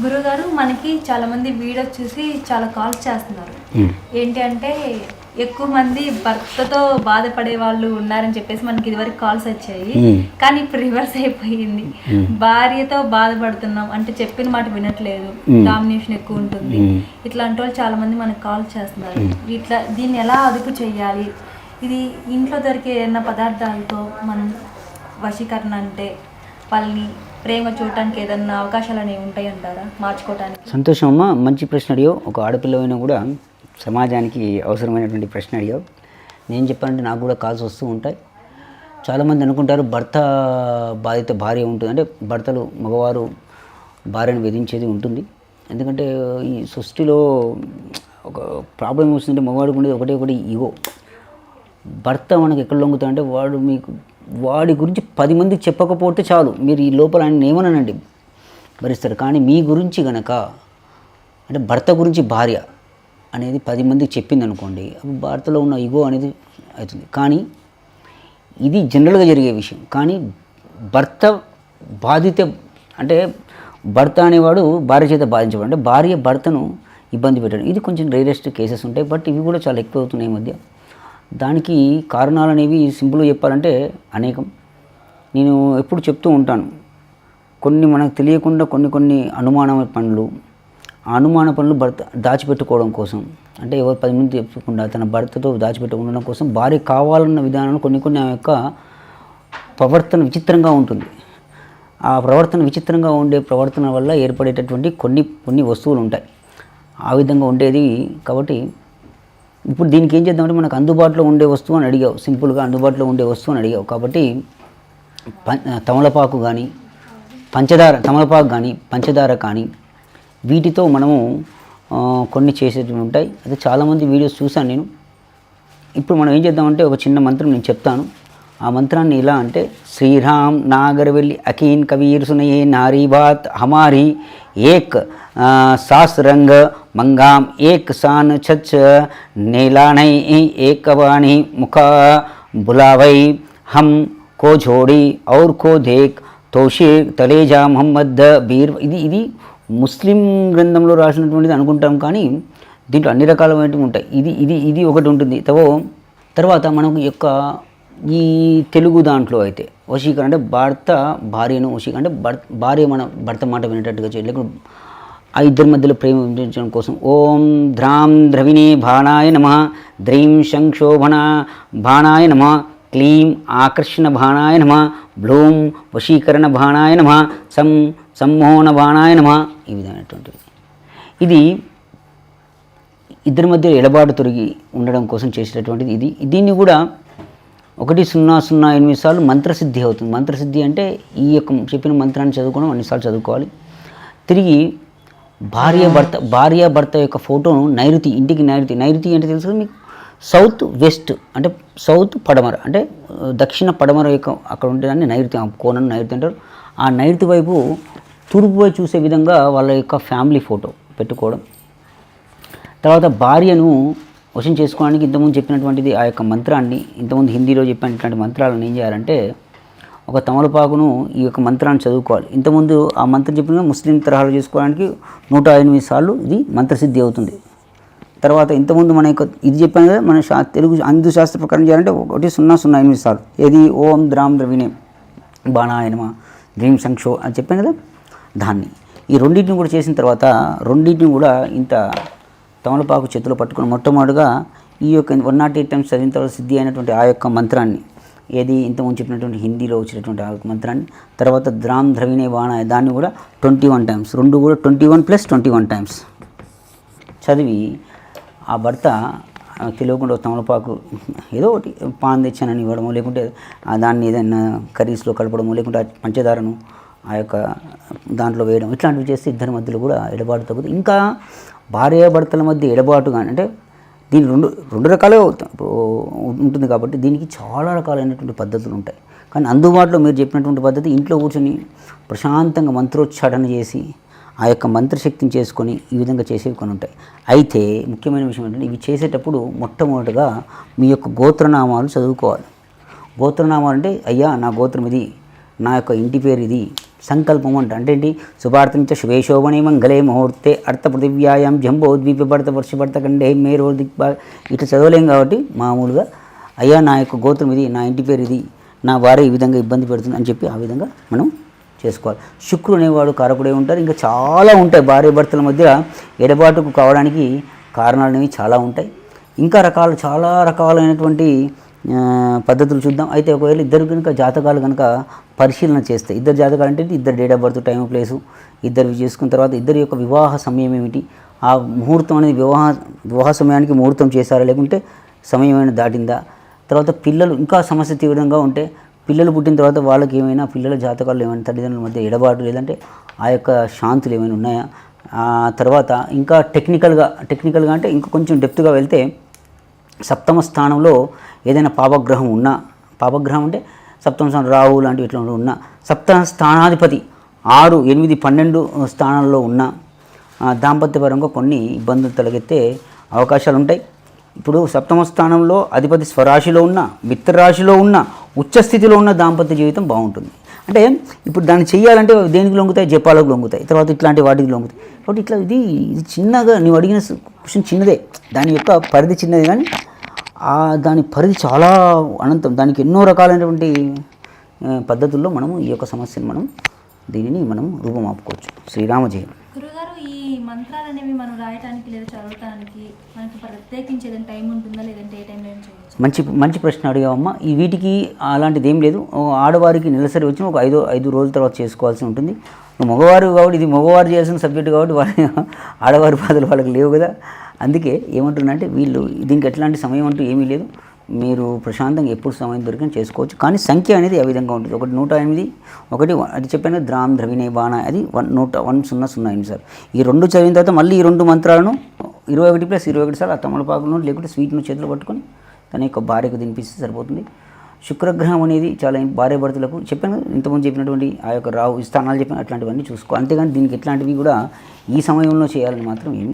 గురుగారు మనకి చాలా మంది వీడియో చూసి చాలా కాల్స్ చేస్తున్నారు. ఏంటి అంటే ఎక్కువ మంది భర్తతో బాధపడే వాళ్ళు ఉన్నారని చెప్పేసి మనకి ఇదివరకు కాల్స్ వచ్చాయి. కానీ ఇప్పుడు రివర్స్ అయిపోయింది. భార్యతో బాధపడుతున్నాం అంటే చెప్పిన మాట వినట్లేదు, డామినేషన్ ఎక్కువ ఉంటుంది, ఇట్లాంటి వాళ్ళు చాలా మంది మనకి కాల్స్ చేస్తున్నారు. దీన్ని ఎలా అదుపు చేయాలి? ఇది ఇంట్లో దొరికే ఏదైనా పదార్థాలతో మనం వశీకరణ అంటే వాళ్ళని ప్రేమ చూడటానికి ఏదన్నా అవకాశాలు అనేవి ఉంటాయి అంటారా మార్చుకోవడానికి? సంతోషం అమ్మ, మంచి ప్రశ్న అడిగావు. ఒక ఆడపిల్లవైనా కూడా సమాజానికి అవసరమైనటువంటి ప్రశ్న అడిగావు. నేను చెప్పానంటే నాకు కూడా కాల్స్ వస్తూ ఉంటాయి. చాలామంది అనుకుంటారు భర్త బాధ్యత భార్య ఉంటుంది, అంటే భర్తలు మగవారు భార్యను వేధించేది ఉంటుంది. ఎందుకంటే ఈ సృష్టిలో ఒక ప్రాబ్లం వస్తుంటే మగవాడికి ఉండేది ఒకటి ఈగో. భర్త మనకు ఎక్కడ లొంగుతా అంటే వాడి గురించి 10 మందికి చెప్పకపోతే చాలు, మీరు ఈ లోపల ఆయన ఏమనండి భరిస్తారు. కానీ మీ గురించి గనక అంటే భర్త గురించి భార్య అనేది 10 మందికి చెప్పింది అనుకోండి, భర్తలో ఉన్న ఈగో అనేది అవుతుంది. కానీ ఇది జనరల్గా జరిగే విషయం. కానీ భర్త బాధిత అంటే భర్త అనేవాడు భార్య చేత బాధించబడి అంటే భార్య భర్తను ఇబ్బంది పెట్టడం, ఇది కొంచెం రేరెస్ట్ కేసెస్ ఉంటాయి. బట్ ఇవి కూడా చాలా ఎక్కువ అవుతున్నాయి ఈ మధ్య. దానికి కారణాలు అనేవి సింపుల్గా చెప్పాలంటే అనేకం. నేను ఎప్పుడు చెప్తూ ఉంటాను, కొన్ని మనకు తెలియకుండా కొన్ని అనుమాన పనులు, ఆ అనుమాన పనులు భర్త దాచిపెట్టుకోవడం కోసం, అంటే ఎవరు 10 మంది చెప్పకుండా తన భర్తతో దాచిపెట్టుకోవడం కోసం భార్య కావాలన్న విధానంలో కొన్ని ఆమె యొక్క ప్రవర్తన విచిత్రంగా ఉంటుంది. ఆ ప్రవర్తన విచిత్రంగా ఉండే ప్రవర్తన వల్ల ఏర్పడేటటువంటి కొన్ని వస్తువులు ఉంటాయి. ఆ విధంగా ఉండేది. కాబట్టి ఇప్పుడు దీనికి ఏం చేద్దామంటే మనకు అందుబాటులో ఉండే వస్తువు అని అడిగావు, సింపుల్గా అందుబాటులో ఉండే వస్తువు అని అడిగావు. కాబట్టి తమలపాకు కానీ తమలపాకు కానీ పంచదార కానీ వీటితో మనము కొన్ని చేసేటివి ఉంటాయి. అది చాలామంది వీడియోస్ చూశాను నేను. ఇప్పుడు మనం ఏం చేద్దామంటే ఒక చిన్న మంత్రం నేను చెప్తాను. ఆ మంత్రాన్ని ఇలా అంటే, శ్రీరామ్ నాగరవెల్లి అకీన్ కబీర్ సునయే నారీ బాత్ హమారీ ఏక్ సాస్ రంగ్ మంగాం ఏక్ సాన్ చచ్ నీలానై ఏకవాణి ముఖ బులావై హమ్ కో ఝోడి ఔర్ కో దేక్ తోషిక్ తలేజా మొహమ్మద్ బీర్. ఇది ముస్లిం గ్రంథంలో రాసినటువంటిది అనుకుంటాం, కానీ దీంట్లో అన్ని రకాలమైనవి ఉంటాయి. ఇది ఒకటి ఉంటుంది. తర్వాత మనకు యొక్క ఈ తెలుగు దాంట్లో అయితే వశీకరణ అంటే భర్త భార్యను వశీకరణ అంటే భార్య మన భర్త మాట వినేటట్టుగా చేయాలి. లేకపోతే ఆ ఇద్దరి మధ్యలో ప్రేమ వినిపించడం కోసం ఓం ద్రాం ద్రవిణే బాణాయ నమః, ద్రీం సంక్షోభణ బాణాయ నమః, క్లీం ఆకర్షణ బాణాయ నమః, బ్లూం వశీకరణ బాణాయ నమః, సమ్మోహన బాణాయ నమః. ఈ విధమైనటువంటిది. ఇది ఇద్దరి మధ్య ఎడబాటు తొలగి ఉండడం కోసం చేసేటటువంటిది. దీన్ని కూడా 1008 సార్లు మంత్రసిద్ధి అవుతుంది. మంత్రసిద్ధి అంటే ఈ యొక్క చెప్పిన మంత్రాన్ని చదువుకోవడం అన్నిసార్లు చదువుకోవాలి. తిరిగి భార్య భర్త యొక్క ఫోటోను ఇంటికి నైరుతి అంటే తెలుసు మీకు, సౌత్ వెస్ట్ అంటే సౌత్ పడమర అంటే దక్షిణ పడమర యొక్క అక్కడ ఉండేదాన్ని నైరుతి, కోణం నైరుతి అంటారు. ఆ నైరుతి వైపు తూర్పు వైపు చూసే విధంగా వాళ్ళ యొక్క ఫ్యామిలీ ఫోటో పెట్టుకోవడం. తర్వాత భార్యను వశం చేసుకోవడానికి ఇంతకుముందు చెప్పినటువంటిది ఆ యొక్క మంత్రాన్ని, ఇంతకుముందు హిందీలో చెప్పిన ఇట్లాంటి మంత్రాలను ఏం చేయాలంటే, ఒక తమలపాకును ఈ యొక్క మంత్రాన్ని చదువుకోవాలి. ఇంతకుముందు ఆ మంత్రం చెప్పిన ముస్లిం తరహాలో చేసుకోవడానికి 108 సార్లు ఇది మంత్రసిద్ధి అవుతుంది. తర్వాత ఇంతకుముందు మన యొక్క ఇది చెప్పాను కదా, మన తెలుగు హిందూ శాస్త్ర ప్రకారం చేయాలంటే 1008 సార్లు. ఏది ఓం ద్రాం ద్రవిణే బాణాయ నమః, ద్రీం సంక్షో అని చెప్పాను కదా, దాన్ని ఈ రెండింటిని కూడా చేసిన తర్వాత రెండింటిని కూడా ఇంత తమలపాకు చేతిలో పట్టుకుని మొట్టమొదటిగా ఈ యొక్క 108 టైమ్స్ చదివిన తర్వాత సిద్ధి అయినటువంటి ఆ యొక్క మంత్రాన్ని, ఏది ఇంతకుముందు చెప్పినటువంటి హిందీలో వచ్చినటువంటి ఆ యొక్క మంత్రాన్ని, తర్వాత ద్రాం ద్రవిణే బాణాయ దాన్ని కూడా 21 టైమ్స్, రెండు కూడా 21 + 21 టైమ్స్ చదివి ఆ భర్త తెలియకుండా తమలపాకు ఏదో ఒకటి పాన్ తెచ్చానని ఇవ్వడమో, లేకుంటే దాన్ని ఏదైనా కర్రీస్లో కలపడమో, లేకుంటే పంచదారను ఆ యొక్క దాంట్లో వేయడం, ఇట్లాంటివి చేస్తే ఇద్దరి మధ్యలో కూడా ఎడబాటు తగ్గుతుంది. ఇంకా భార్యాభర్తల మధ్య ఎడబాటు కానీ అంటే దీని రెండు రకాలుగా ఉంటుంది. కాబట్టి దీనికి చాలా రకాలైనటువంటి పద్ధతులు ఉంటాయి. కానీ అందుబాటులో మీరు చెప్పినటువంటి పద్ధతి ఇంట్లో కూర్చొని ప్రశాంతంగా మంత్రోచ్చారణ చేసి ఆ యొక్క మంత్రశక్తిని చేసుకొని ఈ విధంగా చేసేవి కొన్ని ఉంటాయి. అయితే ముఖ్యమైన విషయం ఏంటంటే, ఇవి చేసేటప్పుడు మొట్టమొదటిగా మీ యొక్క గోత్రనామాలు చదువుకోవాలి. గోత్రనామాలు అంటే, అయ్యా నా గోత్రం ఇది, నా యొక్క ఇంటి పేరు ఇది, సంకల్పం అంటే ఏంటి? శుభార్థంచ శుభే శోభనే మంగళే ముహూర్తే అర్థ పృథివ్యాయాం జంబోద్వీప భర్త వర్షభర్త కండే మేరో దిక్భాగ ఇట్లా చదవలేం కాబట్టి మామూలుగా అయ్యా నా యొక్క గోత్రం ఇది, నా ఇంటి పేరు ఇది, నా భార్య ఈ విధంగా ఇబ్బంది పెడుతుంది అని చెప్పి ఆ విధంగా మనం చేసుకోవాలి. శుక్రుడు అనేవాడు కారకుడే ఉంటారు. ఇంకా చాలా ఉంటాయి భార్య భర్తల మధ్య ఎడబాటుకు కావడానికి కారణాలు అనేవి చాలా ఉంటాయి. ఇంకా చాలా రకాలైనటువంటి పద్ధతులు చూద్దాం. అయితే ఒకవేళ ఇద్దరు కనుక జాతకాలు కనుక పరిశీలన చేస్తే, ఇద్దరు జాతకాలు అంటే ఇద్దరు date of birth, time, place, ఇద్దరు చేసుకున్న తర్వాత ఇద్దరి యొక్క వివాహ సమయం ఏమిటి, ఆ ముహూర్తం అనేది వివాహ సమయానికి ముహూర్తం చేశారా లేకుంటే సమయం ఏమైనా దాటిందా, తర్వాత పిల్లలు ఇంకా సమస్య తీవ్రంగా ఉంటే పిల్లలు పుట్టిన తర్వాత వాళ్ళకి ఏమైనా పిల్లల జాతకాలు ఏమైనా తల్లిదండ్రుల మధ్య ఎడబాటు లేదంటే ఆ యొక్క శాంతులు ఏమైనా ఉన్నాయా. ఆ తర్వాత ఇంకా టెక్నికల్గా అంటే ఇంకా కొంచెం డెప్త్గా వెళ్తే సప్తమ స్థానంలో ఏదైనా పాపగ్రహం ఉన్నా, పాపగ్రహం అంటే సప్తమ స్థానం రాహు లాంటివి ఇట్లా ఉన్న సప్తమ స్థానాధిపతి 6, 8, 12 స్థానాల్లో ఉన్న దాంపత్యపరంగా కొన్ని ఇబ్బందులు తలెత్తే అవకాశాలు ఉంటాయి. ఇప్పుడు సప్తమ స్థానంలో అధిపతి స్వరాశిలో ఉన్న, మిత్రరాశిలో ఉన్న, ఉచ్చస్థితిలో ఉన్న దాంపత్య జీవితం బాగుంటుంది. అంటే ఇప్పుడు దాన్ని చేయాలంటే దేనికి లొంగుతాయి? జపాలకు లొంగుతాయి, తర్వాత ఇట్లాంటి వాటికి లొంగుతాయి. కాబట్టి ఇట్లా ఇది చిన్నగా నీవు అడిగిన క్వశ్చన్ చిన్నదే, దాని యొక్క పరిధి చిన్నది, కానీ దాని పరిధి చాలా అనంతం. దానికి ఎన్నో రకాలైనటువంటి పద్ధతుల్లో మనము ఈ యొక్క సమస్యను దీనిని రూపమాపుకోవచ్చు. శ్రీరామ జయం. గురుగారు, ఈ మంత్రాలు అనేవి మనం రాయటానికి లేదా చదవటానికి మనకి ప్రత్యేకించి ఏదైనా టైం ఉంటుందా, లేదంటే ఏ టైంలో ఏం చేయవచ్చు? మంచి ప్రశ్న అడిగావమ్మా. ఈ వీటికి అలాంటిది ఏం లేదు. ఆడవారికి నెలసరి వచ్చిన ఒక 5 రోజుల తర్వాత చేసుకోవాల్సి ఉంటుంది. మగవారు కాబట్టి ఇది మగవారు చేయాల్సిన సబ్జెక్టు కాబట్టి ఆడవారి బాధలు వాళ్ళకి లేవు కదా. అందుకే ఏమంటున్నారంటే వీళ్ళు దీనికి ఎట్లాంటి సమయం అంటూ ఏమీ లేదు. మీరు ప్రశాంతంగా ఎప్పుడు సమయం దొరికినా చేసుకోవచ్చు. కానీ సంఖ్య అనేది ఆ విధంగా ఉంటుంది. 108, ఒకటి అది చెప్పాను ద్రామ్ ద్రవిణే బాణ, అది 100 సార్. ఈ 2 చదివిన తర్వాత మళ్ళీ ఈ 2 మంత్రాలను 21+21 సార్ ఆ తమలపాకులను లేకుంటే స్వీట్ను చేతిలో పట్టుకొని తన యొక్క భార్యకు తినిపిస్తే సరిపోతుంది. శుక్రగ్రహం అనేది చాలా భార్య భర్తలకు చెప్పాను, ఇంతకుముందు చెప్పినటువంటి ఆ యొక్క రాహు స్థానాలు చెప్పిన అట్లాంటివన్నీ చూసుకో. అంతేగాని దీనికి ఎట్లాంటివి కూడా ఈ సమయంలో చేయాలని మాత్రం ఏమి